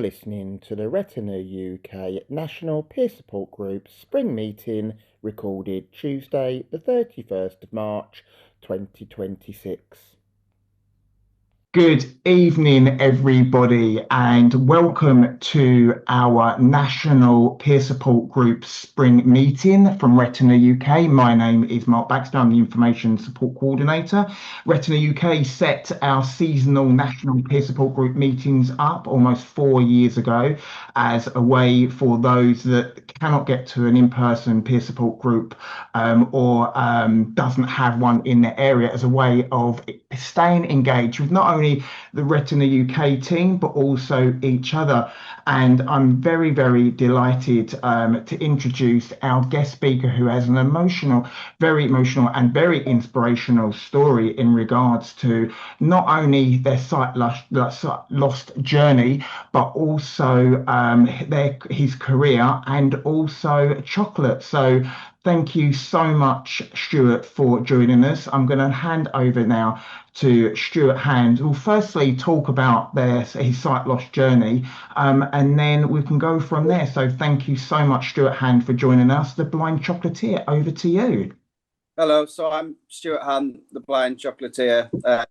You're listening to the Retina UK National Peer Support Group Spring Meeting, recorded Tuesday, the 31st of March 2026. Good evening, everybody, and welcome to our National Peer Support Group Spring Meeting from Retina UK. My name is Mark Baxter. I'm the Information Support Coordinator. Retina UK set our seasonal National Peer Support Group meetings up almost 4 years ago as a way for those that cannot get to an in-person peer support group or doesn't have one in their area, as a way of staying engaged with not only the Retina UK team but also each other. And I'm very, very delighted to introduce our guest speaker, who has an very emotional and very inspirational story in regards to not only their sight lost journey, but also his career and also chocolate. So thank you so much, Stuart, for joining us. I'm going to hand over now to Stuart Hann, who will firstly talk about his sight loss journey, and then we can go from there. So thank you so much, Stuart Hann, for joining us. The Blind Chocolatier, over to you. Hello, so I'm Stuart Hann, the Blind Chocolatier. I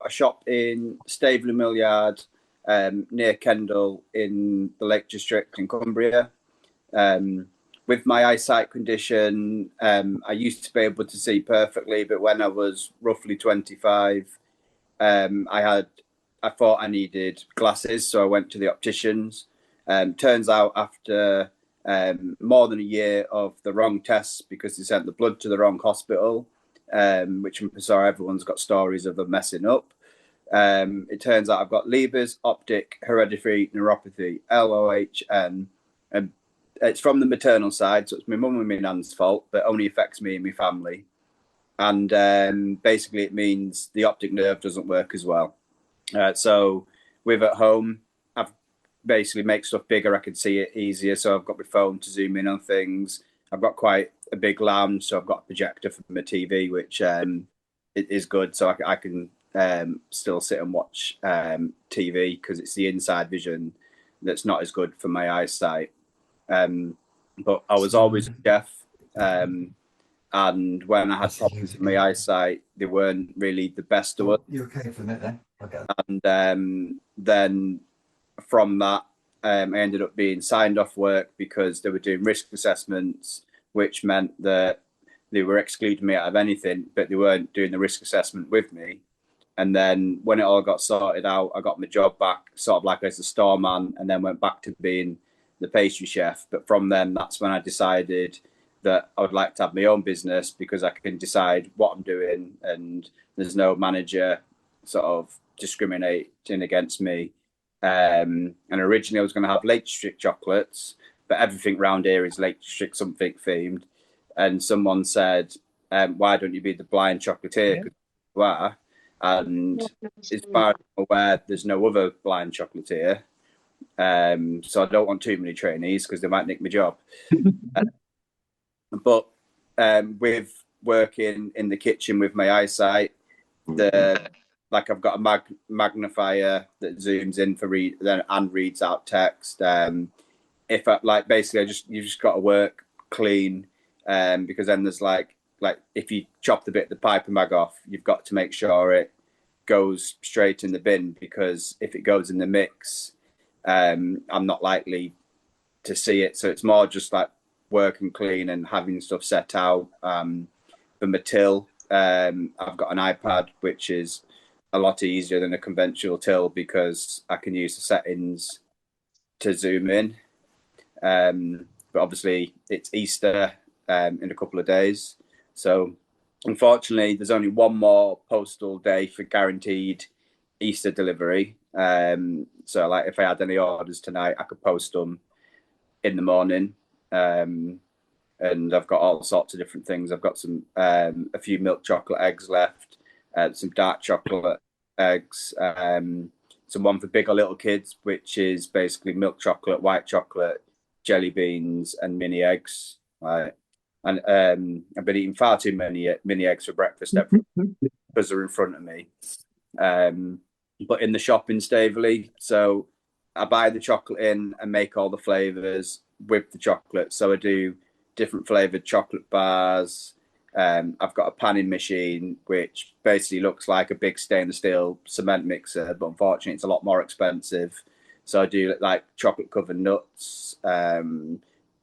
shop in Staveley Mill Yard, near Kendal in the Lake District in Cumbria. With my eyesight condition, I used to be able to see perfectly, but when I was roughly 25, I thought I needed glasses, so I went to the opticians. Turns out after more than a year of the wrong tests, because they sent the blood to the wrong hospital, which I'm sorry, everyone's got stories of them messing up. It turns out I've got Leber's optic hereditary neuropathy, LOHN, and it's from the maternal side, so it's my mum and my nan's fault, but only affects me and my family. And basically it means the optic nerve doesn't work as well. So with at home, I've basically make stuff bigger, I can see it easier. So I've got my phone to zoom in on things. I've got quite a big lounge, so I've got a projector for my TV, which it is good. So I can still sit and watch TV, because it's the inside vision that's not as good for my eyesight. But I was always deaf, and when I had problems with my eyesight, they weren't really the best of us. You're okay for a minute then? Okay. And then from that, I ended up being signed off work because they were doing risk assessments, which meant that they were excluding me out of anything, but they weren't doing the risk assessment with me. And then when it all got sorted out, I got my job back, sort of like as a storeman, and then went back to being the pastry chef. But from then, that's when I decided that I would like to have my own business, because I can decide what I'm doing and there's no manager sort of discriminating against me. And originally I was going to have Lake District chocolates, but everything around here is Lake District something themed. And someone said, why don't you be the Blind Chocolatier? Because you are. And as far as I'm aware, there's no other Blind Chocolatier. So I don't want too many trainees, because they might nick my job. But with working in the kitchen with my eyesight, I've got a magnifier that zooms in for and reads out text. If I basically you just got to work clean, because then there's like if you chop the bit of the piper mag off, you've got to make sure it goes straight in the bin, because if it goes in the mix, I'm not likely to see it. So it's more just like working clean and having stuff set out. For my till, I've got an iPad, which is a lot easier than a conventional till, because I can use the settings to zoom in. But obviously it's Easter in a couple of days, so unfortunately there's only one more postal day for guaranteed Easter delivery. So like if I had any orders tonight, I could post them in the morning. And I've got all sorts of different things. I've got some a few milk chocolate eggs left, some dark chocolate eggs, some one for bigger little kids, which is basically milk chocolate, white chocolate, jelly beans, and mini eggs. Right. And I've been eating far too many mini eggs for breakfast because they're in front of me. But in the shop in Staveley, so I buy the chocolate in and make all the flavors with the chocolate. So I do different flavored chocolate bars. I've got a panning machine, which basically looks like a big stainless steel cement mixer, but unfortunately it's a lot more expensive. So I do like chocolate covered nuts,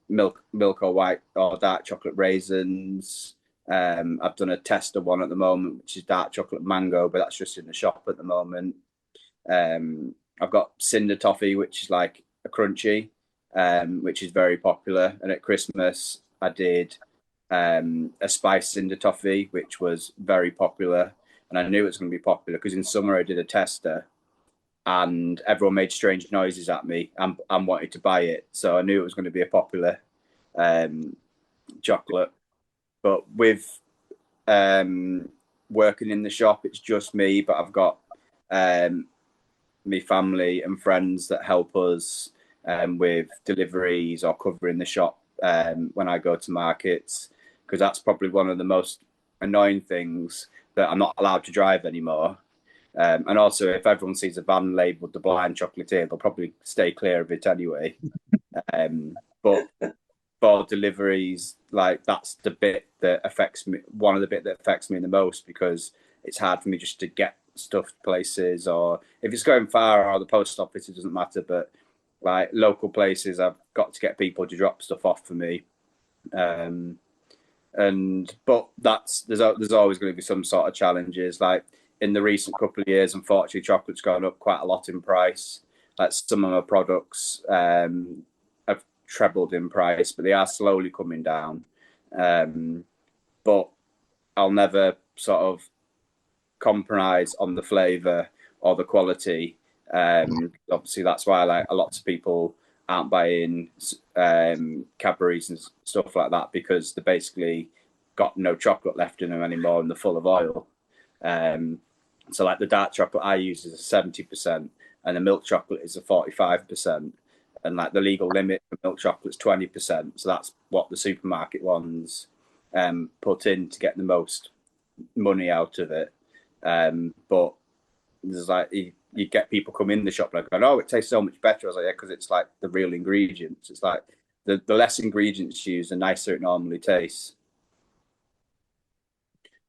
milk or white or dark chocolate raisins. I've done a tester one at the moment, which is dark chocolate mango, but that's just in the shop at the moment. I've got cinder toffee, which is like a crunchy, which is very popular. And at Christmas, I did a spice cinder toffee, which was very popular. And I knew it was going to be popular because in summer I did a tester and everyone made strange noises at me and wanted to buy it. So I knew it was going to be a popular chocolate. But with working in the shop, it's just me, but I've got my family and friends that help us with deliveries or covering the shop when I go to markets, because that's probably one of the most annoying things, that I'm not allowed to drive anymore. And also, if everyone sees a van labelled the Blind Chocolatier, they'll probably stay clear of it anyway. But for deliveries, like that's the bit that affects me, one of the bit that affects me the most, because it's hard for me just to get stuff places, or if it's going far or the post office, it doesn't matter. But like local places, I've got to get people to drop stuff off for me. But there's always going to be some sort of challenges. Like in the recent couple of years, unfortunately, chocolate's gone up quite a lot in price. Like some of my products have trebled in price, but they are slowly coming down. But I'll never sort of compromise on the flavour or the quality. Obviously, that's why like a lot of people aren't buying Cadbury's and stuff like that, because they basically got no chocolate left in them anymore and they're full of oil. So like the dark chocolate I use is a 70% and the milk chocolate is a 45%. And like the legal limit for milk chocolate is 20%. So that's what the supermarket ones put in to get the most money out of it. But there's like you get people come in the shop like, oh, it tastes so much better. I was like, yeah, because it's like the real ingredients. It's like the less ingredients used, the nicer it normally tastes.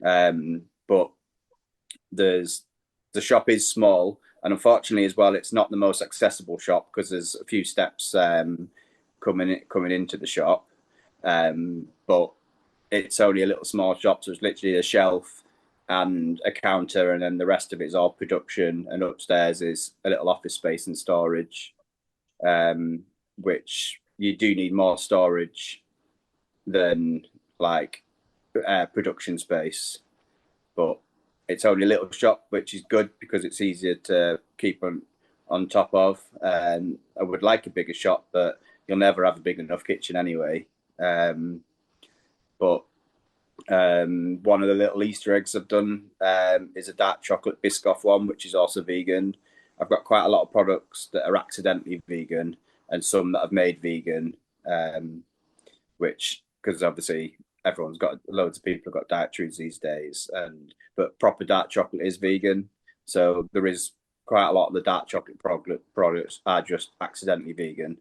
But the shop is small, and unfortunately as well, it's not the most accessible shop because there's a few steps coming into the shop. But it's only a little small shop, so it's literally a shelf and a counter, and then the rest of it is all production, and upstairs is a little office space and storage, which you do need more storage than like production space. But it's only a little shop, which is good because it's easier to keep on top of. I would like a bigger shop, but you'll never have a big enough kitchen anyway. But one of the little Easter eggs I've done is a dark chocolate Biscoff one, which is also vegan. I've got quite a lot of products that are accidentally vegan and some that I've made vegan, which, because obviously loads of people have got dietaries these days, but proper dark chocolate is vegan. So there is quite a lot of the dark chocolate products are just accidentally vegan,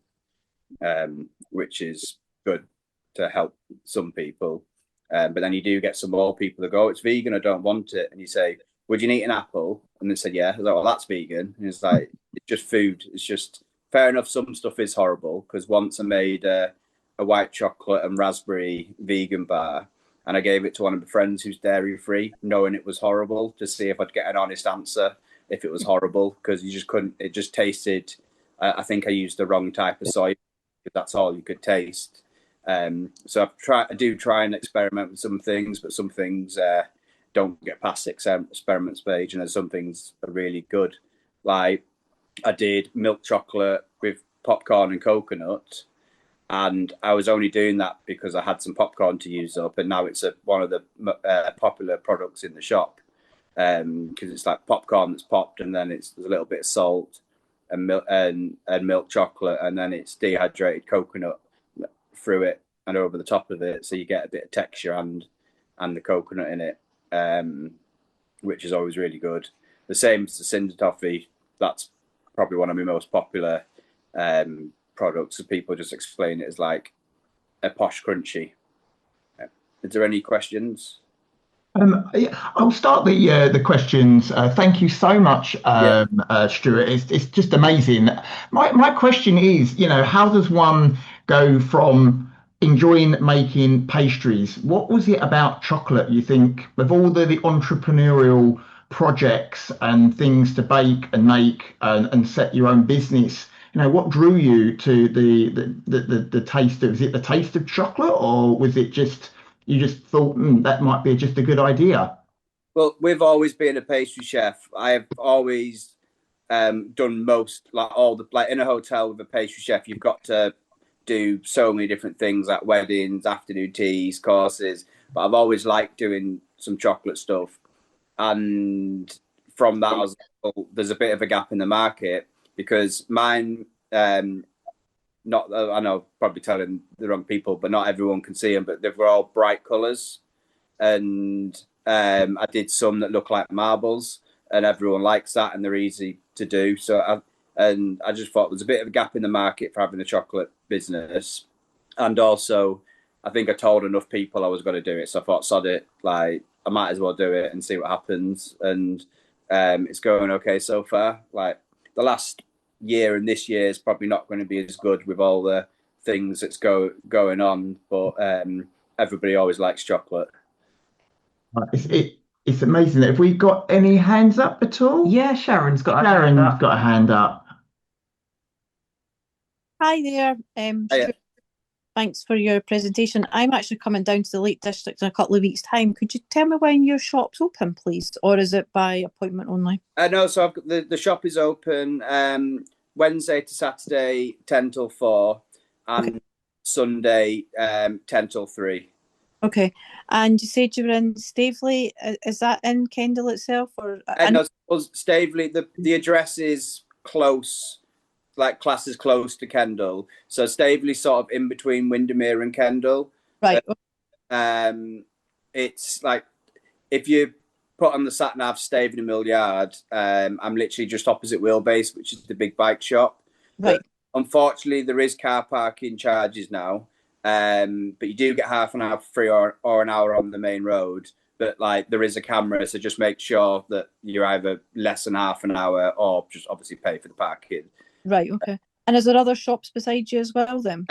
which is good to help some people. But then you do get some more people that go, oh, it's vegan, I don't want it. And you say, would you eat an apple? And they said, yeah. I was like, well, that's vegan. And it's like, it's just food. It's just fair enough. Some stuff is horrible, because once I made a white chocolate and raspberry vegan bar, and I gave it to one of my friends who's dairy free, knowing it was horrible, to see if I'd get an honest answer if it was horrible, because you just couldn't. It just tasted. I think I used the wrong type of soy, because that's all you could taste. So I do try and experiment with some things, but some things don't get past the experiment stage, and then some things are really good. Like I did milk chocolate with popcorn and coconut, and I was only doing that because I had some popcorn to use up, and now it's one of the popular products in the shop, because it's like popcorn that's popped, and then there's a little bit of salt and milk chocolate, and then it's dehydrated coconut through it and over the top of it, so you get a bit of texture and the coconut in it, which is always really good. The same as the cinder toffee, that's probably one of my most popular products. So people just explain it as like a posh crunchy. Is there any questions? I'll start the questions. Thank you so much, Stuart. It's just amazing. My question is, how does one go from enjoying making pastries? What was it about chocolate, you think, with all the entrepreneurial projects and things to bake and make and set your own business? What drew you to the taste of, is it the taste of chocolate, or was it just you just thought that might be just a good idea? Well, we've always been a pastry chef. I've always done most, like in a hotel with a pastry chef, you've got to do so many different things like weddings, afternoon teas, courses. But I've always liked doing some chocolate stuff. And from that, I was like, well, there's a bit of a gap in the market because mine, not, I know, probably telling the wrong people, but not everyone can see them, but they were all bright colours. And I did some that look like marbles, and everyone likes that, and they're easy to do. So I just thought there's a bit of a gap in the market for having a chocolate business. And also, I think I told enough people I was going to do it. So I thought, sod it, like, I might as well do it and see what happens. And it's going okay so far. Like, the last year and this year is probably not going to be as good with all the things that's going on. But everybody always likes chocolate. It's amazing. Have we got any hands up at all? Yeah, Sharon's got a hand up. Hi there. Stuart, thanks for your presentation. I'm actually coming down to the Lake District in a couple of weeks' time. Could you tell me when your shop's open, please? Or is it by appointment only? No, so I've got the shop is open Wednesday to Saturday, 10 till 4, and Sunday, 10 till 3. Okay. And you said you were in Staveley. Is that in Kendal itself? Or No, Staveley, the address is close, like classes close to Kendal. So Staveley sort of in between Windermere and Kendal. Right. It's like if you put on the sat nav Staveley Mill Yard, I'm literally just opposite Wheelbase, which is the big bike shop. Right. But unfortunately, there is car parking charges now. But you do get half an hour for free or an hour on the main road. But like there is a camera, so just make sure that you're either less than half an hour or just obviously pay for the parking. Right, okay. And is there other shops beside you as well then?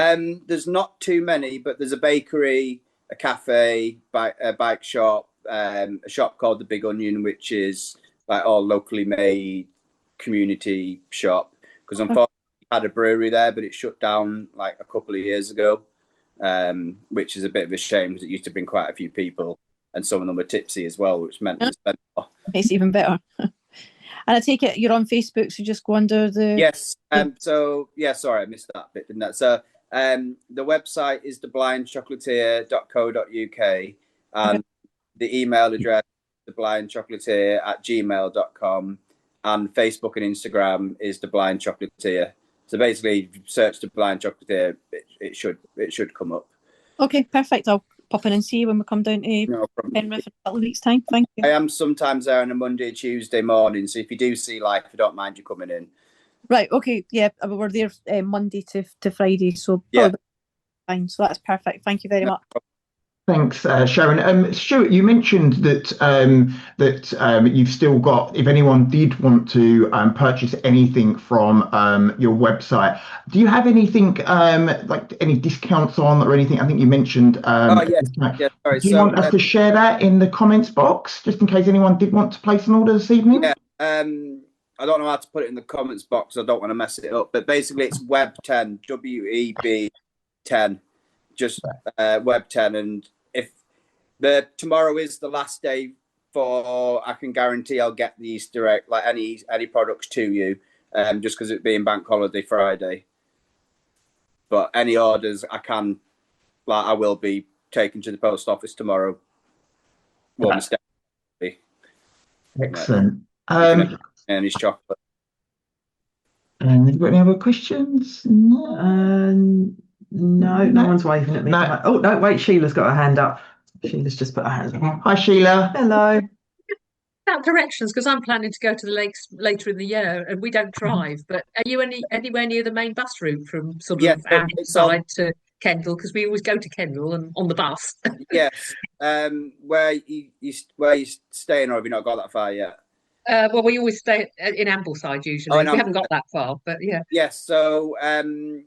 There's not too many, but there's a bakery, a cafe, a bike shop, a shop called the Big Onion, which is like all locally made community shop. Because unfortunately, we had a brewery there, but it shut down like a couple of years ago. Which is a bit of a shame because it used to bring quite a few people, and some of them were tipsy as well, which meant It's even better. And I take it you're on Facebook, so just go under the... Yes. So yeah, sorry, I missed that bit, didn't I? So the website is theblindchocolatier.co.uk, and the email address is theblindchocolatier@gmail.com, and Facebook and Instagram is the Blind Chocolatier. So basically, if you search the Blind Chocolatier, it should come up. Okay, perfect. I'll pop in and see you when we come down to Penrith in a couple of weeks' time. Thank you. I am sometimes there on a Monday, Tuesday morning. So if you do see life, I don't mind you coming in. Right. Okay. Yeah, we're there Monday to Friday, so fine. So that's perfect. Thank you very much. Thanks, Sharon. Stuart, you mentioned that you've still got, if anyone did want to purchase anything from your website, do you have anything like any discounts on or anything? I think you mentioned. Yes. Sorry. Do you want us to share that in the comments box, just in case anyone did want to place an order this evening? Yeah. I don't know how to put it in the comments box. I don't want to mess it up, but basically it's Web 10, WEB 10, just Web 10, and tomorrow is the last day I can guarantee I'll get the Easter egg, like any products to you, just because it being Bank Holiday Friday. But any orders I will be taken to the post office tomorrow. Well, excellent. And his chocolate. And have you got any other questions? No, no one's waving at me. No. Oh no, wait, Sheila's got her hand up. Sheila's just put her hand up. Hi, Sheila. Hello. about directions, because I'm planning to go to the lakes later in the year, and we don't drive. But are you anywhere near the main bus route from sort Yeah, of so our it's on. side to Kendal? Because we always go to Kendal and on the bus. Yes. Where you staying, or have you not got that far yet? Well, we always stay in Ambleside Oh, usually. We haven't got that far, but yeah. Yes. So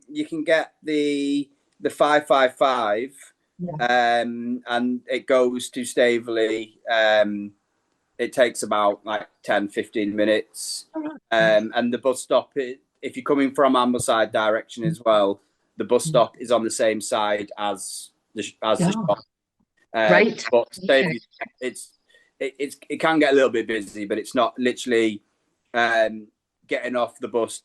you can get the 555, Yeah. and it goes to Staveley. It takes about like 10-15 minutes. All right. And the bus stop, if you're coming from Ambleside direction as well, the bus stop is on the same side as the shop. Great. But Staveley, it can get a little bit busy, but it's not literally getting off the bus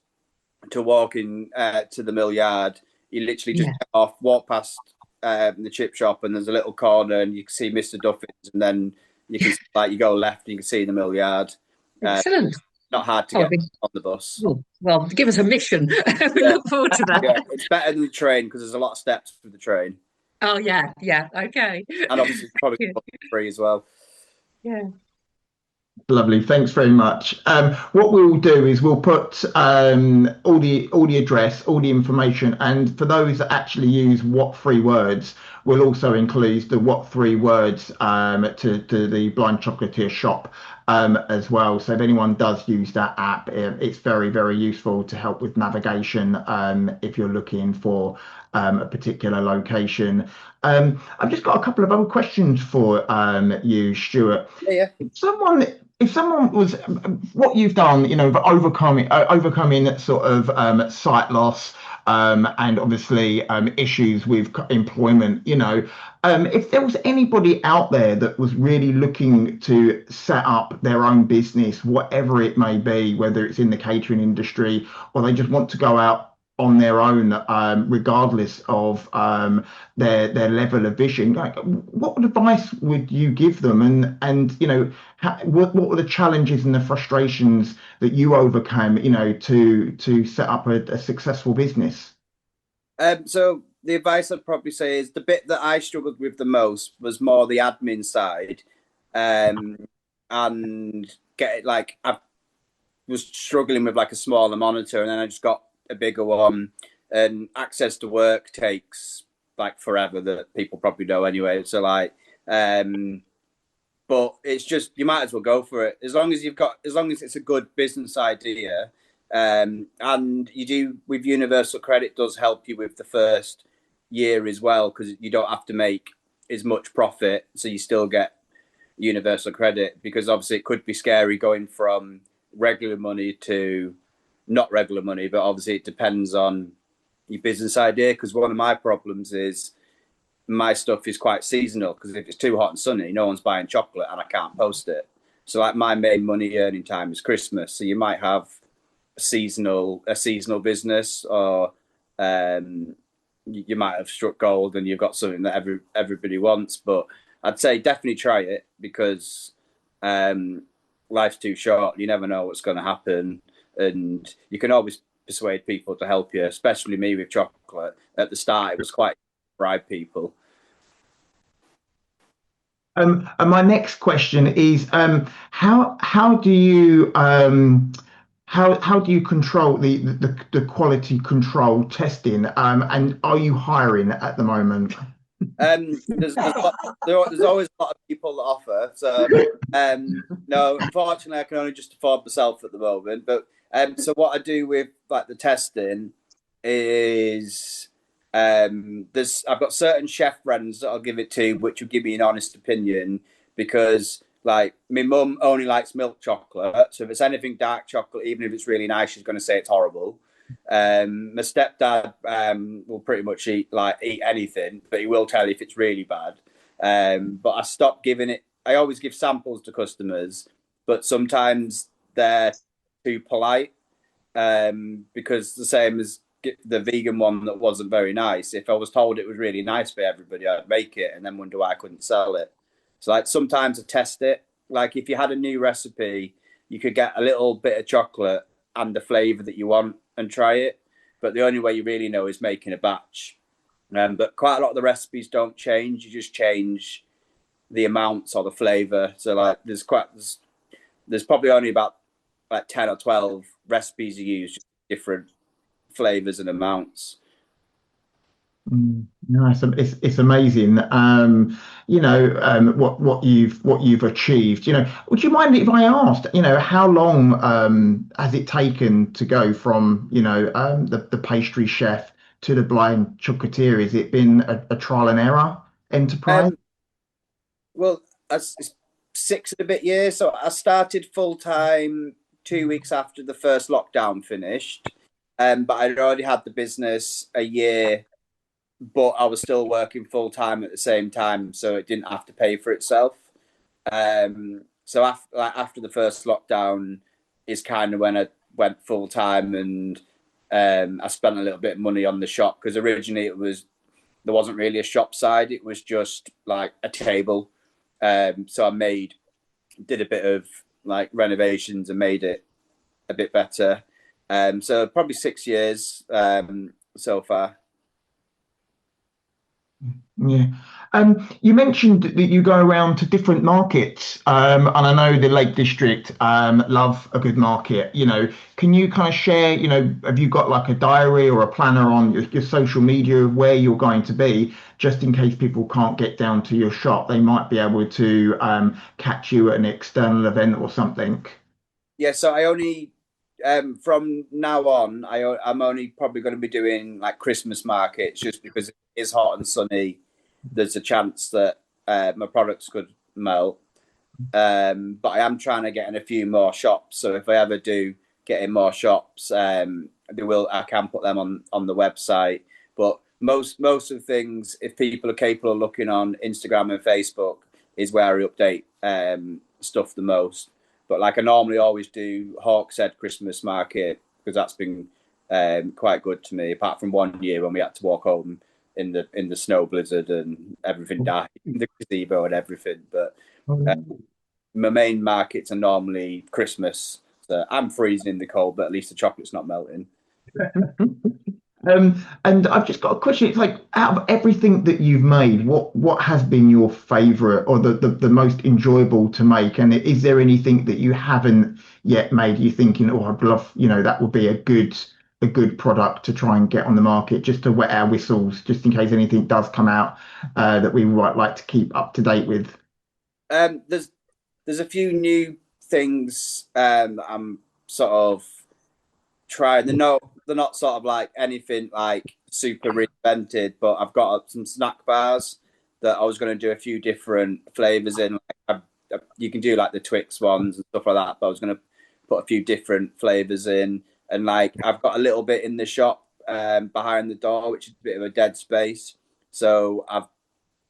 to walk in to the mill yard. You literally just get off, walk past the chip shop, and there's a little corner, and you can see Mr. Duffy's, and then you can you go left, and you can see the mill yard. Excellent. Not hard to get on the bus. Well, give us a mission. We look forward to that. Yeah, it's better than the train because there's a lot of steps for the train. Oh yeah, okay. And obviously it's probably free as well. Yeah. Lovely, thanks very much. What we'll do is we'll put all the address, all the information, and for those that actually use What 3 Words, we'll also include the What 3 Words to the Blind Chocolatier shop as well. So if anyone does use that app, it's very, very useful to help with navigation if you're looking for a particular location. I've just got a couple of other questions for you, Stuart. Yeah. If someone was what you've done, overcoming sort of sight loss and obviously issues with employment, if there was anybody out there that was really looking to set up their own business, whatever it may be, whether it's in the catering industry or they just want to go out on their own, regardless of their level of vision, what advice would you give them? And what were the challenges and the frustrations that you overcame, to set up a successful business? So the advice I'd probably say is the bit that I struggled with the most was more the admin side, and I was struggling with like a smaller monitor, and then I just got a bigger one, and access to work takes like forever, that people probably know anyway. So but it's just, you might as well go for it as long as it's a good business idea. And you do, with Universal Credit, does help you with the first year as well, because you don't have to make as much profit, so you still get Universal Credit, because obviously it could be scary going from regular money to not regular money, but obviously it depends on your business idea. Because one of my problems is my stuff is quite seasonal, because if it's too hot and sunny, no one's buying chocolate and I can't post it. So like my main money earning time is Christmas, so you might have a seasonal business, or you might have struck gold and you've got something that everybody wants. But I'd say definitely try it, because life's too short. You never know what's going to happen. And you can always persuade people to help you, especially me with chocolate. At the start, it was quite bribe people. And my next question is, how do you control the quality control testing? And are you hiring at the moment? There's always a lot of people that offer. So no, unfortunately, I can only just afford myself at the moment. But so what I do with like the testing is I've got certain chef friends that I'll give it to, which will give me an honest opinion, because like my mum only likes milk chocolate. So if it's anything dark chocolate, even if it's really nice, she's going to say it's horrible. My stepdad will pretty much eat anything, but he will tell you if it's really bad. But I stopped giving it. I always give samples to customers, but sometimes they're too polite, because the same as the vegan one that wasn't very nice. If I was told it was really nice for everybody, I'd make it and then wonder why I couldn't sell it. So like sometimes I test it. Like if you had a new recipe, you could get a little bit of chocolate and the flavour that you want and try it. But the only way you really know is making a batch. But quite a lot of the recipes don't change. You just change the amounts or the flavour. So like there's there's probably only about like 10 or 12 recipes you use, just different flavors and amounts. No, it's amazing. What you've achieved. Would you mind if I asked, how long has it taken to go from, the pastry chef to the blind chocolatier? Has it been a trial and error enterprise? Well, it's 6 and a bit years. So I started full time 2 weeks after the first lockdown finished, but I'd already had the business a year, but I was still working full time at the same time, so it didn't have to pay for itself. So after the first lockdown is kind of when I went full time, and I spent a little bit of money on the shop, because originally there wasn't really a shop side, it was just like a table. So I did a bit of like renovations and made it a bit better. So probably 6 years so far. Yeah. You mentioned that you go around to different markets, and I know the Lake District love a good market. Can you kind of share, have you got like a diary or a planner on your social media of where you're going to be, just in case people can't get down to your shop? They might be able to catch you at an external event or something. Yeah, so I only from now on, I'm only probably going to be doing like Christmas markets, just because it is hot and sunny. There's a chance that my products could melt. But I am trying to get in a few more shops. So if I ever do get in more shops, I can put them on the website. But most of the things, if people are capable of looking on Instagram and Facebook, is where I update stuff the most. But like I normally always do Hawkshead Christmas market, because that's been quite good to me. Apart from 1 year when we had to walk home in the snow blizzard and everything died in the gazebo and everything. But my main markets are normally Christmas. So I'm freezing in the cold, but at least the chocolate's not melting. And I've just got a question. It's like, out of everything that you've made, what has been your favorite or the most enjoyable to make? And is there anything that you haven't yet made? You thinking, oh, I'd love, that would be a good product to try and get on the market, just to wet our whistles, just in case anything does come out that we might like to keep up to date with. There's a few new things that I'm sort of trying. They're not sort of like anything like super reinvented, but I've got some snack bars that I was going to do a few different flavors in. You can do like the Twix ones and stuff like that, but I was going to put a few different flavors in. And like I've got a little bit in the shop behind the door, which is a bit of a dead space. So I've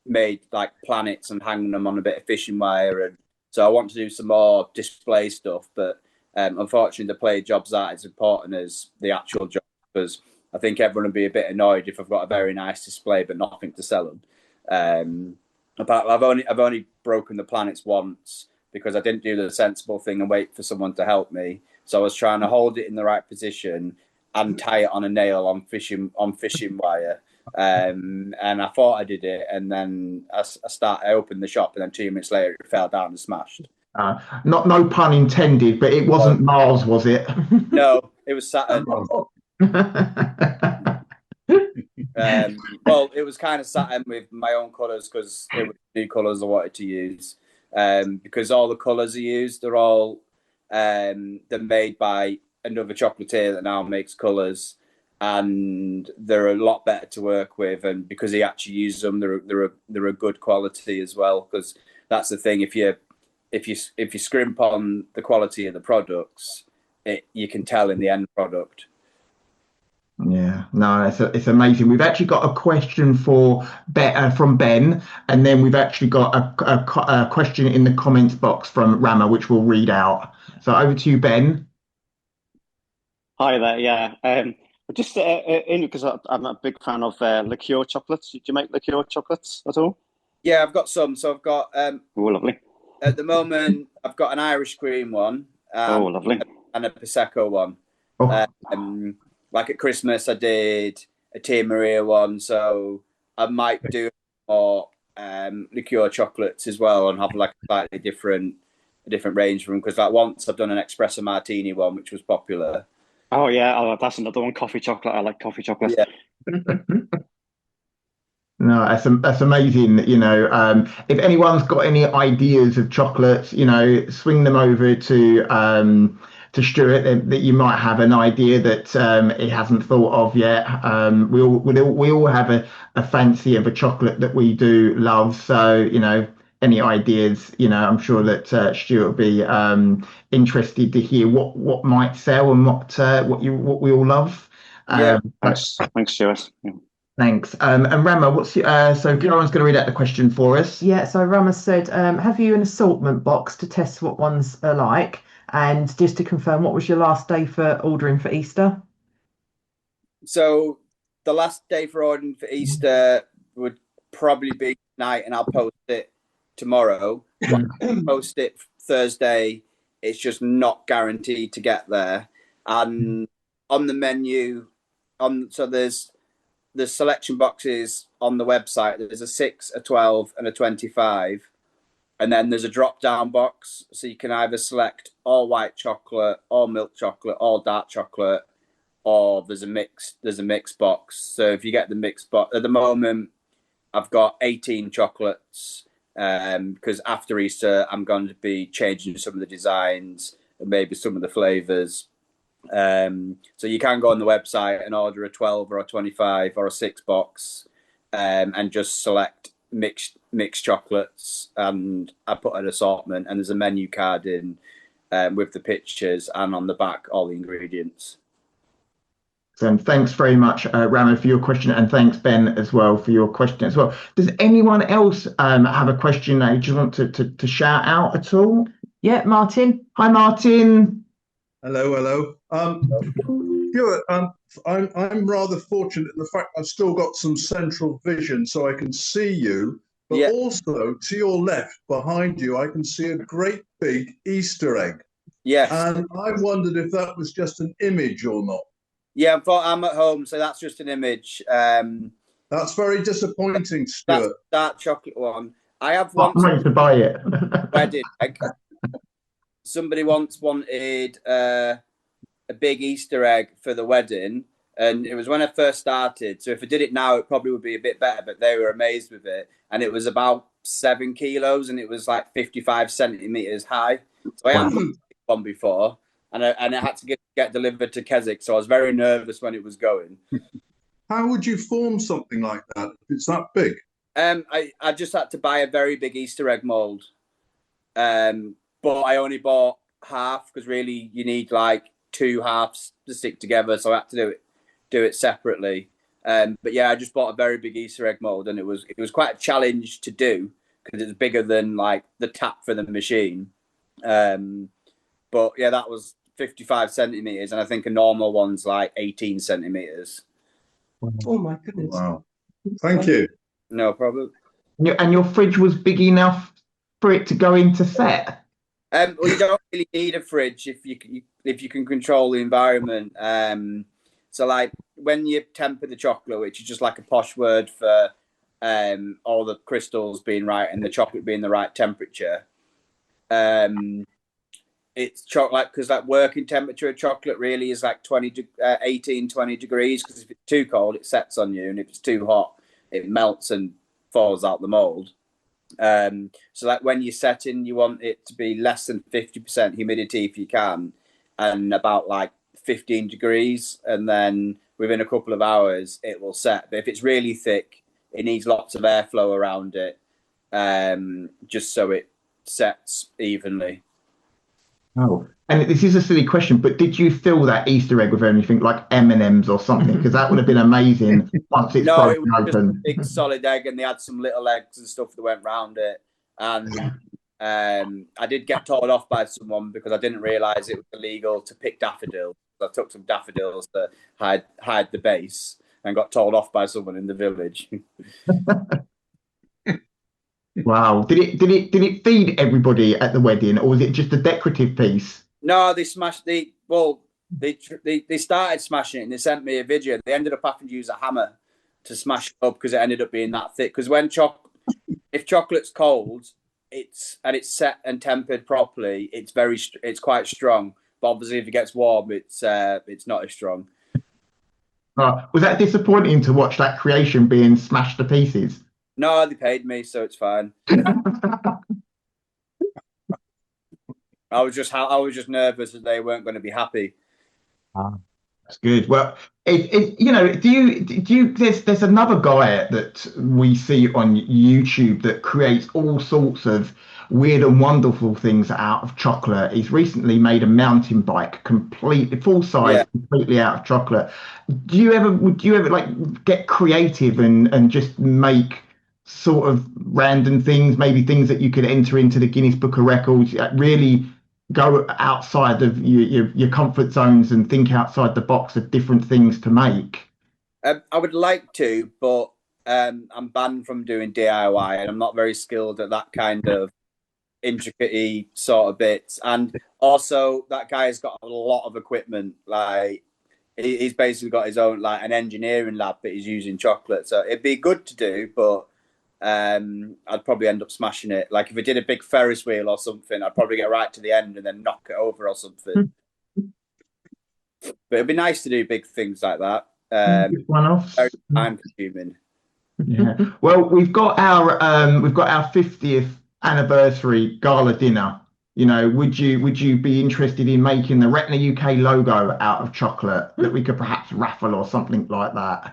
made like planets and hanging them on a bit of fishing wire. And so I want to do some more display stuff, but unfortunately, the play jobs aren't as important as the actual job, because I think everyone would be a bit annoyed if I've got a very nice display but nothing to sell them. I've only broken the planets once, because I didn't do the sensible thing and wait for someone to help me. So I was trying to hold it in the right position and tie it on a nail on fishing wire. And I thought I did it, and then I opened the shop, and then 2 minutes later it fell down and smashed. No pun intended, but it wasn't Mars, was it? No, it was Saturn. Well, it was kind of Saturn with my own colours, because it was new colours I wanted to use. Because all the colours I used, they're all they're made by another chocolatier that now makes colours, and they're a lot better to work with. And because he actually uses them, they're a good quality as well. Because that's the thing, if you scrimp on the quality of the products, you can tell in the end product. Yeah, no, it's amazing. We've actually got a question from Ben, and then we've actually got a question in the comments box from Rama, which we'll read out. So over to you, Ben. Hi there. Yeah, just in because I'm a big fan of liqueur chocolates. Do you make liqueur chocolates at all? Yeah, I've got some. So I've got oh, lovely. At the moment, I've got an Irish cream one. Oh, lovely. And a Prosecco one. Oh. Like at Christmas, I did a Tia Maria one, so I might do more liqueur chocolates as well, and have like a slightly different a different range from them, because like once I've done an espresso martini one, which was popular. Oh yeah, that's another one. Coffee chocolate. I like coffee chocolate. Yeah. No, that's amazing. If anyone's got any ideas of chocolates, swing them over to Stuart. That you might have an idea that he hasn't thought of yet. We all have a fancy of a chocolate that we do love. So any ideas, I'm sure that Stuart will be interested to hear what might sell and what we all love. Yeah. Thanks, Stuart. Yeah. Thanks. And Rama, so Lauren's going to read out the question for us. Yeah, so Rama said, have you an assortment box to test what ones are like? And just to confirm, what was your last day for ordering for Easter? So the last day for ordering for Easter would probably be tonight, and I'll post it tomorrow. Post it Thursday. It's just not guaranteed to get there. And on the menu, so there's selection boxes on the website. There's a 6, a 12, and a 25. And then there's a drop-down box, so you can either select all white chocolate, all milk chocolate, all dark chocolate, or there's a mixed box. So if you get the mixed box, at the moment, I've got 18 chocolates, because after Easter, I'm going to be changing some of the designs and maybe some of the flavors. So you can go on the website and order a 12 or a 25 or a 6 box, and just select mixed chocolates, and I put an assortment, and there's a menu card in with the pictures, and on the back all the ingredients. So thanks very much, Rama, for your question, and thanks, Ben, as well, for your question as well. Does anyone else have a question they just want to shout out at all? Yeah, Martin. Hi, Martin. Hello. Stuart, I'm rather fortunate in the fact I've still got some central vision, so I can see you. But also to your left, behind you, I can see a great big Easter egg. Yes. And I wondered if that was just an image or not. Yeah, I'm at home, so that's just an image. That's very disappointing, Stuart. That chocolate one. I have I'm going to buy it. Wedding egg. Somebody once wanted a big Easter egg for the wedding, and it was when I first started. So if I did it now, it probably would be a bit better, but they were amazed with it. And it was about 7 kilos, and it was like 55 centimeters high. So I hadn't one before, and it had to get delivered to Keswick. So I was very nervous when it was going. How would you form something like that if it's that big? I just had to buy a very big Easter egg mold. But I only bought half, because really you need like 2 halves to stick together. So I had to do it separately. But yeah, I just bought a very big Easter egg mold, and it was quite a challenge to do, because it's bigger than like the tap for the machine. But yeah, that was 55 centimeters, and I think a normal one's like 18 centimeters. Oh my goodness! Wow, thank you. No problem. And your fridge was big enough for it to go into set. Well, you don't really need a fridge if you can control the environment. So like when you temper the chocolate, which is just like a posh word for all the crystals being right and the chocolate being the right temperature. It's chocolate, because like working temperature of chocolate really is like 18, 20 degrees, because if it's too cold, it sets on you, and if it's too hot, it melts and falls out the mold. So like when you're setting, you want it to be less than 50% humidity if you can, and about like 15 degrees, and then within a couple of hours it will set. But if it's really thick, it needs lots of airflow around it, just so it sets evenly. Oh, and this is a silly question, but did you fill that Easter egg with anything like M&Ms or something? Because that would have been amazing once it's No, it was open. just a big solid egg, and they had some little eggs and stuff that went round it. And I did get told off by someone because I didn't realise it was illegal to pick daffodils. I took some daffodils to hide the base, and got told off by someone in the village. Wow. Did it feed everybody at the wedding, or was it just a decorative piece? No, they smashed they started smashing it, and they sent me a video. They ended up having to use a hammer to smash it up, because it ended up being that thick. Because if chocolate's cold, it's set and tempered properly. It's quite strong. But obviously, if it gets warm, it's not as strong. Was that disappointing to watch that creation being smashed to pieces? No, they paid me, so it's fine. I was just nervous that they weren't going to be happy. That's good. Well, you know, do you? There's another guy that we see on YouTube that creates all sorts of weird and wonderful things out of chocolate. He's recently made a mountain bike completely full size, completely out of chocolate. Would you ever like get creative and just make sort of random things, maybe things that you could enter into the Guinness Book of Records, really go outside of your comfort zones and think outside the box of different things to make? I would like to, but I'm banned from doing DIY, and I'm not very skilled at that kind of intricate sort of bits. And also, that guy's got a lot of equipment. Like he's basically got his own like an engineering lab that he's using chocolate. So it'd be good to do, but I'd probably end up smashing it. Like if I did a big Ferris wheel or something, I'd probably get right to the end and then knock it over or something. But it'd be nice to do big things like that. One-offs. Very time consuming. Yeah. Well, we've got our 50th anniversary gala dinner. You know, would you be interested in making the Retina UK logo out of chocolate that we could perhaps raffle or something like that?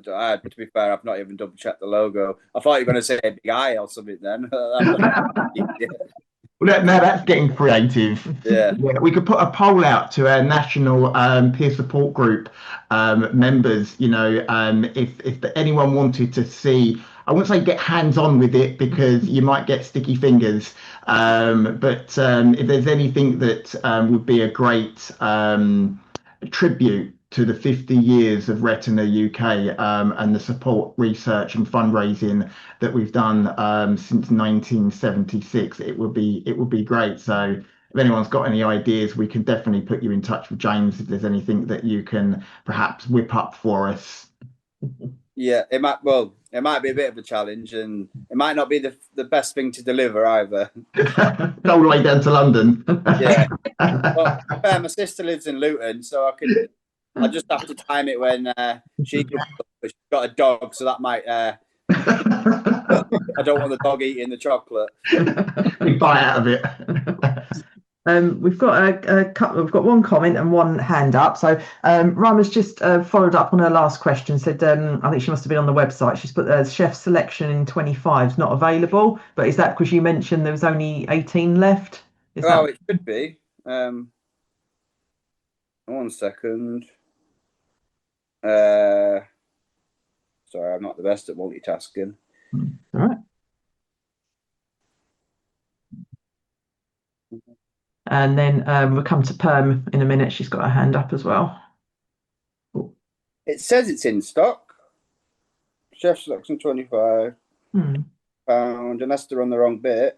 To be fair, I've not even double checked the logo. I thought you were going to say a big eye or something then. Well, now that's getting creative. Yeah. We could put a poll out to our national peer support group members. You know, if anyone wanted to see, I wouldn't say get hands-on with it because you might get sticky fingers. But if there's anything that would be a great tribute to the 50 years of Retina UK and the support, research and fundraising that we've done since 1976, it would be great. So if anyone's got any ideas, we can definitely put you in touch with James if there's anything that you can perhaps whip up for us. Yeah, it might be a bit of a challenge, and it might not be the best thing to deliver either. All the way down to London. Yeah. Well, my sister lives in Luton, so I just have to time it when she's got a dog, so that might. I don't want the dog eating the chocolate. Big bite out of it. We've got a couple. We've got one comment and one hand up. So Rama's just followed up on her last question. Said I think she must have been on the website. She's put chef selection in 25 is not available. But is that because you mentioned there was only 18 left? It should be. 1 second. Sorry, I'm not the best at multitasking. All right. And then we'll come to Perm in a minute. She's got her hand up as well. It says it's in stock. Chef selection 25 pound, unless they're on the wrong bit.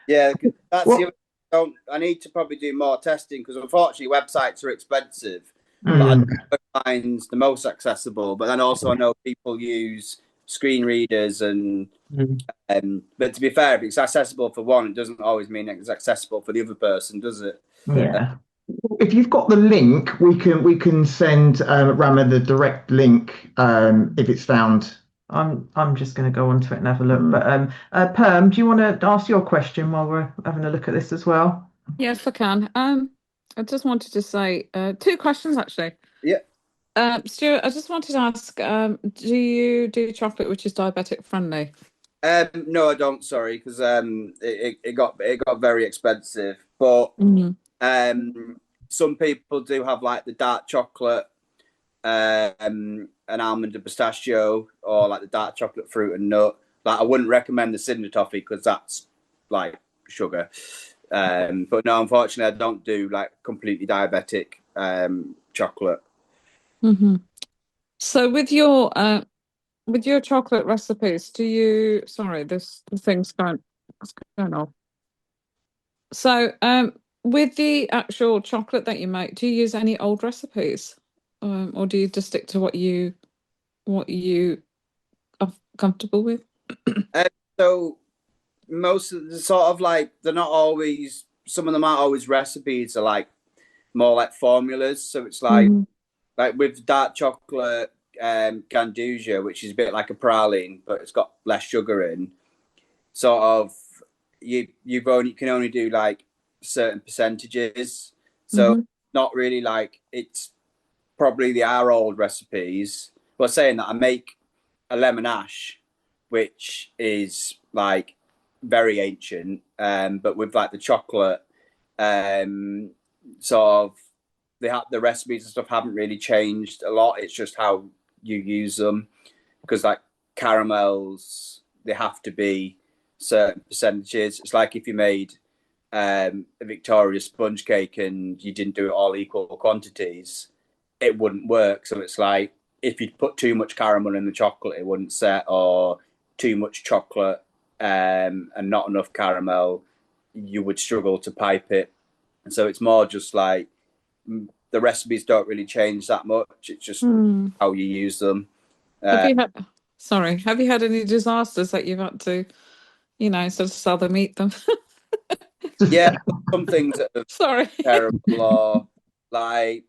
Yeah, that's the. I need to probably do more testing because unfortunately websites are expensive. But I know mine's the most accessible. But then also I know people use screen readers and but to be fair, if it's accessible for one, it doesn't always mean it's accessible for the other person, does it? Yeah. If you've got the link, we can send Rama the direct link if it's found. I'm just going to go onto it and have a look. But Perm, do you want to ask your question while we're having a look at this as well? Yes, I can. I just wanted to say 2 questions actually. Yeah. Stuart, I just wanted to ask, do you do chocolate which is diabetic friendly? No, I don't. Sorry, because it got very expensive. But some people do have like the dark chocolate, an almond and pistachio, or like the dark chocolate fruit and nut. Like I wouldn't recommend the cinnamon toffee because that's like sugar. But no, unfortunately, I don't do like completely diabetic chocolate. So with your chocolate recipes, do you? Sorry, the thing's going off. So with the actual chocolate that you make, do you use any old recipes, or do you just stick to what you comfortable with? So most of the sort of like, they're not always, some of them aren't always recipes, are like more like formulas. So it's like with dark chocolate ganduja, which is a bit like a praline, but it's got less sugar in. Sort of, you can only do like certain percentages. So not really like, it's probably our old recipes. Well, saying that, I make a lemon ash, which is like very ancient, but with like the chocolate, sort of the recipes and stuff haven't really changed a lot. It's just how you use them, because like caramels, they have to be certain percentages. It's like if you made a Victoria sponge cake and you didn't do it all equal quantities, it wouldn't work. So it's like if you put too much caramel in the chocolate, it wouldn't set, or too much chocolate and not enough caramel, you would struggle to pipe it. And so it's more just like, the recipes don't really change that much. It's just how you use them. Have you had any disasters that you've had to, sort of southern meet them? Yeah, some things that are terrible, or like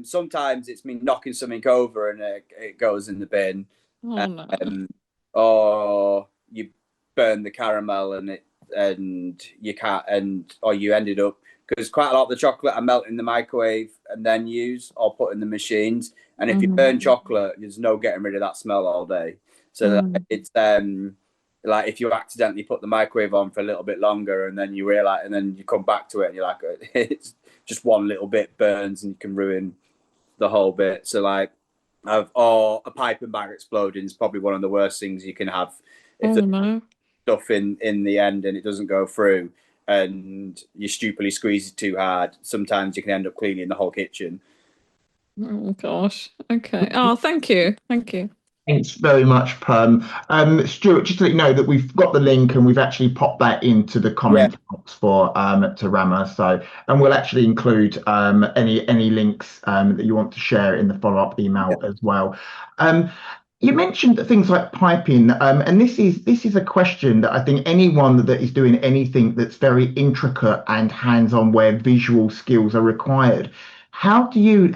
sometimes it's me knocking something over and it goes in the bin. Oh, no. Or you burn the caramel and you can't, or you ended up, because quite a lot of the chocolate I melt in the microwave and then use or put in the machines. And if you burn chocolate, there's no getting rid of that smell all day. So it's like if you accidentally put the microwave on for a little bit longer and then you realize, and then you come back to it and you're like, it's just one little bit burns and you can ruin the whole bit. So like, or a piping bag exploding is probably one of the worst things you can have. If there's stuff in the end and it doesn't go through, and you stupidly squeeze it too hard, sometimes you can end up cleaning the whole kitchen. Oh gosh. Okay. Oh, thank you. Thanks very much, Perm. Stuart, just to let you know that we've got the link and we've actually popped that into the comment box for to Rama. So, and we'll actually include any links that you want to share in the follow-up email as well. You mentioned things like piping, and this is a question that I think anyone that is doing anything that's very intricate and hands-on, where visual skills are required. How do you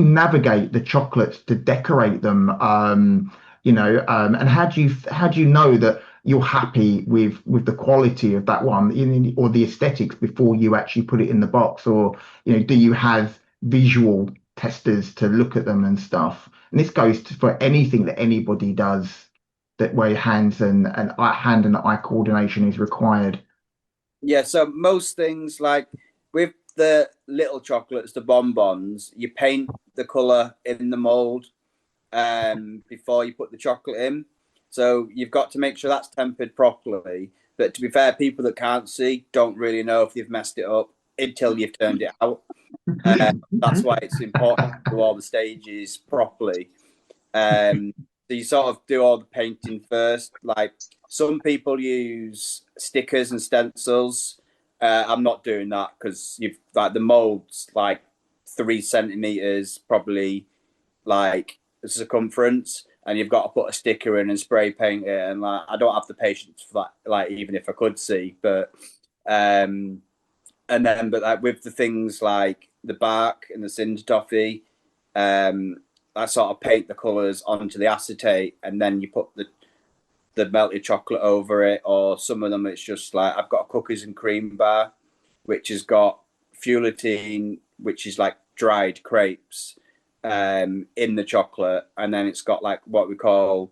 navigate the chocolates to decorate them? And how do you know that you're happy with the quality of that one, or the aesthetics, before you actually put it in the box? Or do you have visual testers to look at them and stuff? And this goes for anything that anybody does, that where hand and eye coordination is required. Yeah, so most things, like with the little chocolates, the bonbons, you paint the colour in the mould before you put the chocolate in. So you've got to make sure that's tempered properly. But to be fair, people that can't see don't really know if you've messed it up until you've turned it out. That's why it's important to do all the stages properly. So you sort of do all the painting first. Like some people use stickers and stencils. I'm not doing that, because you've like the mold's like 3 centimeters probably, like the circumference, and you've got to put a sticker in and spray paint it. And like, I don't have the patience for that. Like, even if I could see, but but like with the things like the bark and the cinder toffee, I sort of paint the colours onto the acetate, and then you put the melted chocolate over it. Or some of them, it's just like, I've got a cookies and cream bar, which has got feuilletine, which is like dried crepes, in the chocolate, and then it's got like what we call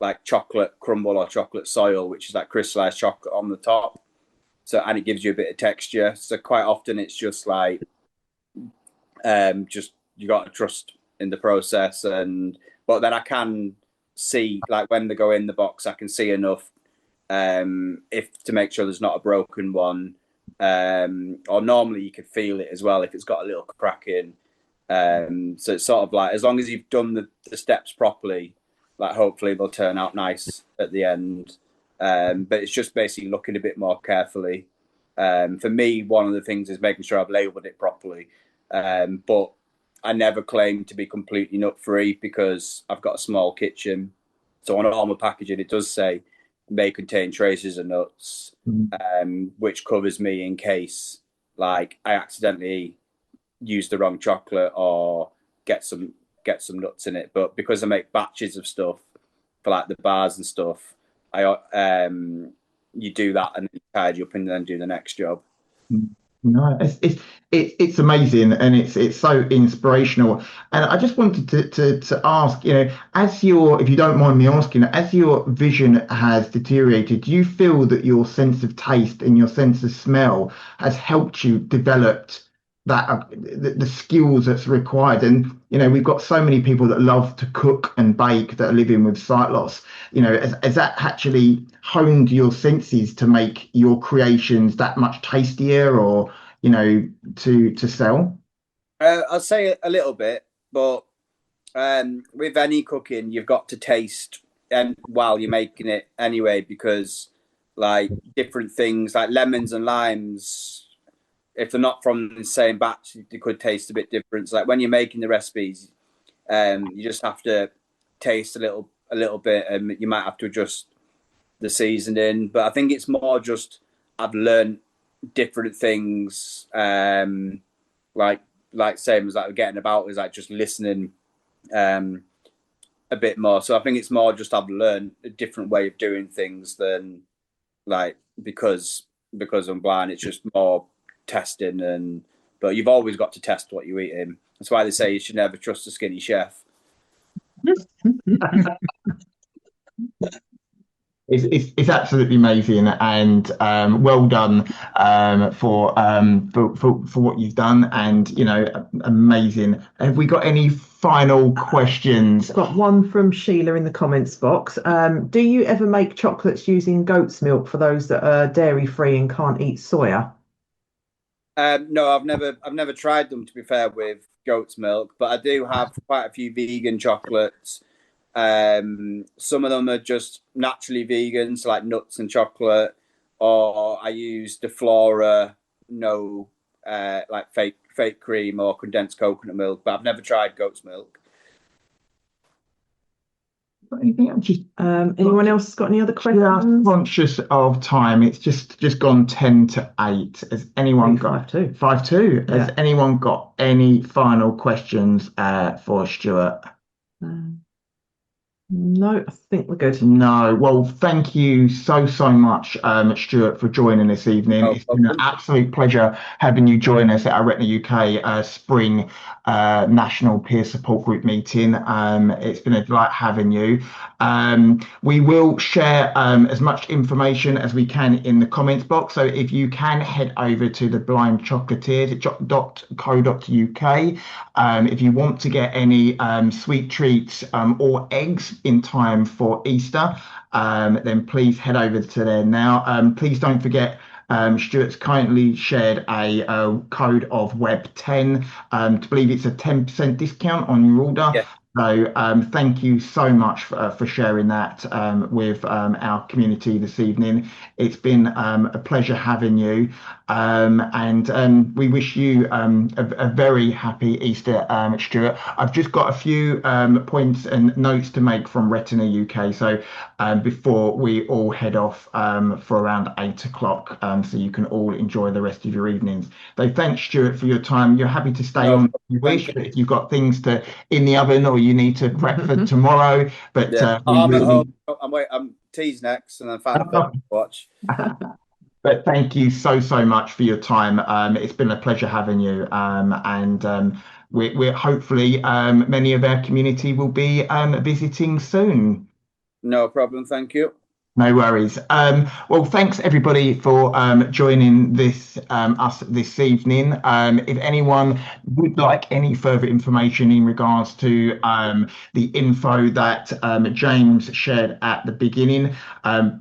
like chocolate crumble or chocolate soil, which is like crystallized chocolate on the top. So, and it gives you a bit of texture. So quite often it's just like, just you got to trust in the process. But then I can see, like when they go in the box, I can see enough if to make sure there's not a broken one, or normally you can feel it as well if it's got a little crack in. So it's sort of like, as long as you've done the steps properly, like hopefully they'll turn out nice at the end. But it's just basically looking a bit more carefully. For me, one of the things is making sure I've labelled it properly. But I never claim to be completely nut free, because I've got a small kitchen. So on all my packaging, it does say may contain traces of nuts, which covers me in case like I accidentally use the wrong chocolate or get some nuts in it. But because I make batches of stuff for like the bars and stuff, you do that and then you tidy up and then do the next job. No, it's amazing, and it's so inspirational. And I just wanted to ask, if you don't mind me asking, as your vision has deteriorated, do you feel that your sense of taste and your sense of smell has helped you develop that the skills that's required? And we've got so many people that love to cook and bake that are living with sight loss. Has that actually honed your senses to make your creations that much tastier, or to sell? I'll say a little bit, but with any cooking, you've got to taste while you're making it anyway, because like different things like lemons and limes, if they're not from the same batch, they could taste a bit different. So like when you're making the recipes, you just have to taste a little bit, and you might have to adjust the seasoning. But I think it's more just I've learned different things, like same as like getting about is like just listening a bit more. So I think it's more just I've learned a different way of doing things than like because I'm blind. It's just more testing, but you've always got to test what you're eating. That's why they say you should never trust a skinny chef. It's absolutely amazing, and well done for what you've done, and amazing. Have we got any final questions? Got one from Sheila in the comments box. Do you ever make chocolates using goat's milk for those that are dairy free and can't eat soya? No, I've never tried them, to be fair, with goat's milk, but I do have quite a few vegan chocolates. Some of them are just naturally vegan, so like nuts and chocolate, or I use the Flora like fake cream or condensed coconut milk, but I've never tried goat's milk. Anyone else got any other questions? Just conscious of time. It's just gone 10 to 8. Has anyone got 5-2? 5-2. Has anyone got any final questions for Stuart? No, I think we're good. No. Well, thank you so much, Stuart, for joining this evening. It's been an absolute pleasure having you join us at our Retina UK Spring National Peer Support Group meeting. It's been a delight having you. We will share as much information as we can in the comments box. So if you can head over to the Blind Chocolatier .co.uk, if you want to get any sweet treats or eggs in time for Easter, then please head over to there now. Please don't forget, Stuart's kindly shared a code of Web10 to believe it's a 10% discount on your order. Yeah. So thank you so much for sharing that with our community this evening. It's been a pleasure having you, and we wish you a very happy Easter, Stuart. I've just got a few points and notes to make from Retina UK, so before we all head off for around 8 o'clock, so you can all enjoy the rest of your evenings. So thanks, Stuart, for your time. You're happy to stay on if you wish, but if you've got things in the oven or you need to prep for tomorrow. But I'm at home. I'm teased next, and then find a film to watch. But thank you so much for your time. It's been a pleasure having you, and we're hopefully many of our community will be visiting soon. No problem. Thank you. No worries. Well, thanks everybody for joining us this evening. If anyone would like any further information in regards to the info that James shared at the beginning,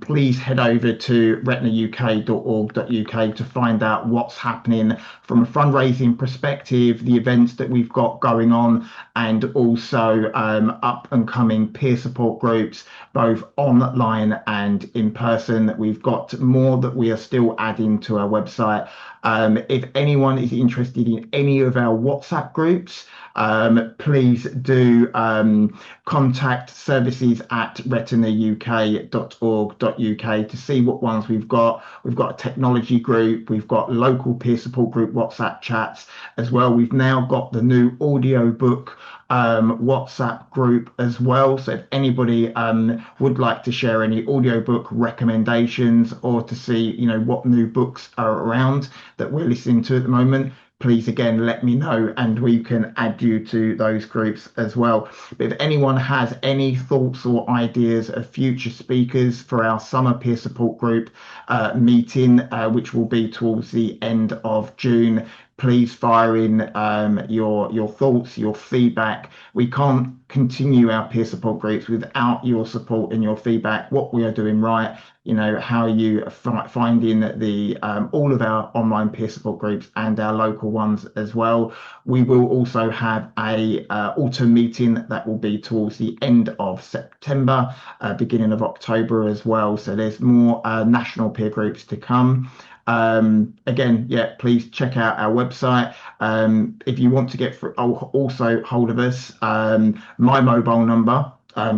please head over to retinauk.org.uk to find out what's happening from a fundraising perspective, the events that we've got going on, and also up and coming peer support groups, both online and and in person. We've got more that we are still adding to our website. If anyone is interested in any of our WhatsApp groups, please do contact services@retinauk.org.uk to see what ones we've got. We've got a technology group, we've got local peer support group WhatsApp chats as well. We've now got the new audio book WhatsApp group as well. So if anybody would like to share any audiobook recommendations or to see, what new books are around that we're listening to at the moment, please again let me know and we can add you to those groups as well. But if anyone has any thoughts or ideas of future speakers for our summer peer support group meeting, which will be towards the end of June, please fire in your thoughts, your feedback. We can't continue our peer support groups without your support and your feedback, what we are doing right, how you finding the all of our online peer support groups and our local ones as well. We will also have a autumn meeting that will be towards the end of September, beginning of October as well. So there's more national peer groups to come. Again, please check out our website. If you want to get also hold of us, my mobile number,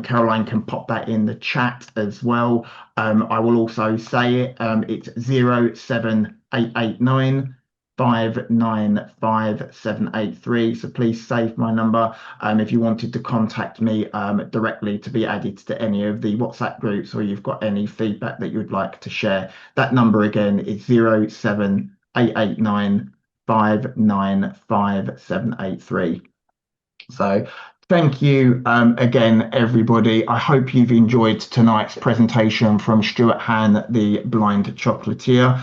Caroline can pop that in the chat as well. I will also say it. It's 07889 595 So please save my number if you wanted to contact me directly to be added to any of the WhatsApp groups, or you've got any feedback that you'd like to share. That number again is 07889 595 So thank you again, everybody. I hope you've enjoyed tonight's presentation from Stuart Hann, the Blind Chocolatier.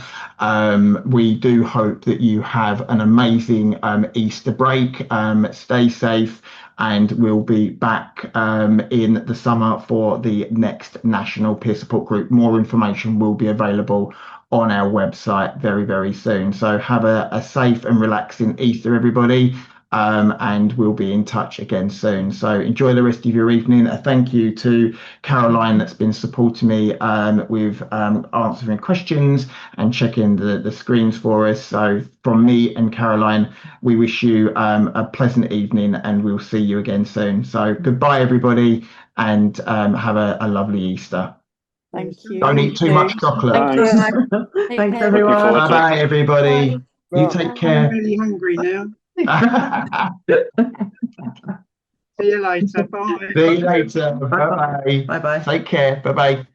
We do hope that you have an amazing Easter break. Stay safe, and we'll be back in the summer for the next National Peer Support Group. More information will be available on our website very, very soon. So have a safe and relaxing Easter, everybody. And we'll be in touch again soon. So enjoy the rest of your evening. A thank you to Caroline that's been supporting me with answering questions and checking the screens for us. So from me and Caroline, we wish you a pleasant evening, and we'll see you again soon. So goodbye, everybody, and have a lovely Easter. Thank you. Don't eat too much chocolate. Thanks, everyone. Bye bye, everybody. Bye. You take care. I'm really hungry now. See you later. Bye. See you later. Bye-bye. Bye-bye. Take care. Bye-bye.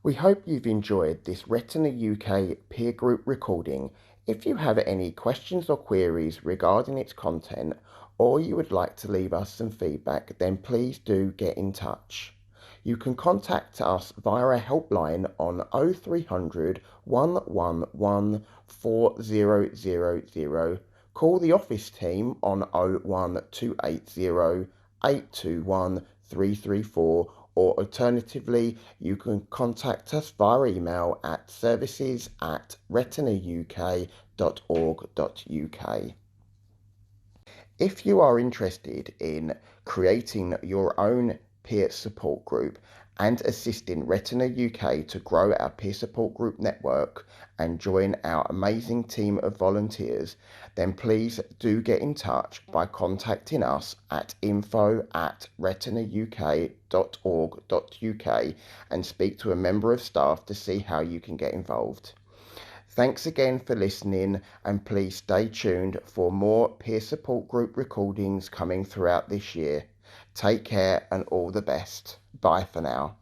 We hope you've enjoyed this Retina UK peer group recording. If you have any questions or queries regarding its content, or you would like to leave us some feedback, then please do get in touch. You can contact us via our helpline on 0300 111 4000. Call the office team on 01280 821 334, or alternatively, you can contact us via email at services@retinauk.org.uk. If you are interested in creating your own peer support group and assisting Retina UK to grow our peer support group network and join our amazing team of volunteers, then please do get in touch by contacting us at info@retinauk.org.uk and speak to a member of staff to see how you can get involved. Thanks again for listening, and please stay tuned for more peer support group recordings coming throughout this year. Take care and all the best. Bye for now.